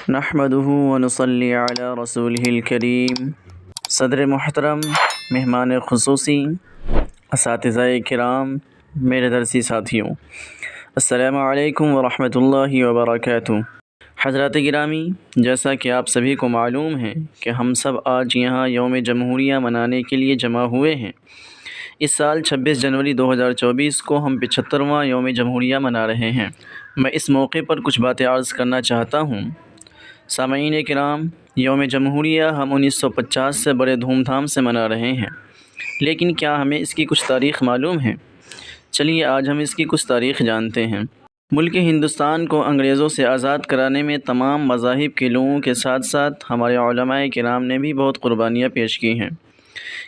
نحمده ونصلي علی رسولہ الکریم۔ صدر محترم، مہمان خصوصی، اساتذہ کرام، میرے درسی ساتھیوں، السلام علیکم ورحمۃ اللہ وبرکاتہ۔ حضرات گرامی، جیسا کہ آپ سبھی کو معلوم ہے کہ ہم سب آج یہاں یوم جمہوریہ منانے کے لیے جمع ہوئے ہیں۔ اس سال 26 جنوری 2024 کو ہم 75واں یوم جمہوریہ منا رہے ہیں۔ میں اس موقع پر کچھ باتیں عرض کرنا چاہتا ہوں۔ سامعین کرام، یوم جمہوریہ ہم 1950 سے بڑے دھوم دھام سے منا رہے ہیں، لیکن کیا ہمیں اس کی کچھ تاریخ معلوم ہے؟ چلیے آج ہم اس کی کچھ تاریخ جانتے ہیں۔ ملک ہندوستان کو انگریزوں سے آزاد کرانے میں تمام مذاہب کے لوگوں کے ساتھ ساتھ ہمارے علماء کرام نے بھی بہت قربانیاں پیش کی ہیں۔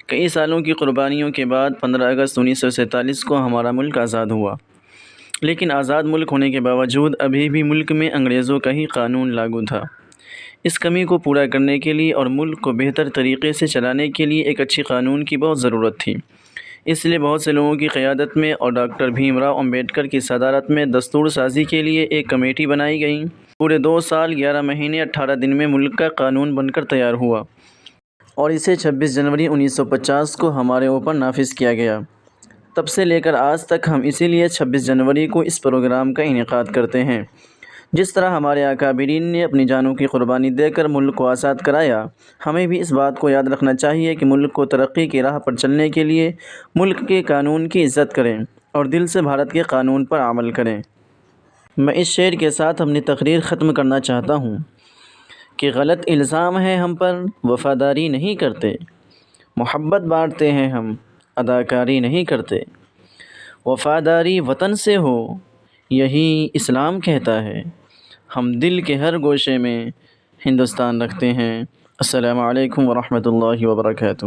کئی سالوں کی قربانیوں کے بعد 15 اگست 1947 کو ہمارا ملک آزاد ہوا، لیکن آزاد ملک ہونے کے باوجود ابھی بھی ملک میں انگریزوں کا ہی قانون لاگو تھا۔ اس کمی کو پورا کرنے کے لیے اور ملک کو بہتر طریقے سے چلانے کے لیے ایک اچھی قانون کی بہت ضرورت تھی۔ اس لیے بہت سے لوگوں کی قیادت میں اور ڈاکٹر بھیم راؤ امبیڈکر کی صدارت میں دستور سازی کے لیے ایک کمیٹی بنائی گئی۔ پورے 2 سال 11 مہینے 18 دن میں ملک کا قانون بن کر تیار ہوا اور اسے 26 جنوری 1950 کو ہمارے اوپر نافذ کیا گیا۔ تب سے لے کر آج تک ہم اسی لیے 26 جنوری کو اس پروگرام کا انعقاد کرتے ہیں۔ جس طرح ہمارے اکابرین نے اپنی جانوں کی قربانی دے کر ملک کو آزاد کرایا، ہمیں بھی اس بات کو یاد رکھنا چاہیے کہ ملک کو ترقی کی راہ پر چلنے کے لیے ملک کے قانون کی عزت کریں اور دل سے بھارت کے قانون پر عمل کریں۔ میں اس شعر کے ساتھ اپنی تقریر ختم کرنا چاہتا ہوں کہ غلط الزام ہے ہم پر، وفاداری نہیں کرتے، محبت بانٹتے ہیں ہم، اداکاری نہیں کرتے۔ وفاداری وطن سے ہو، یہی اسلام کہتا ہے، ہم دل کے ہر گوشے میں ہندوستان رکھتے ہیں۔ السلام علیکم ورحمۃ اللہ وبرکاتہ۔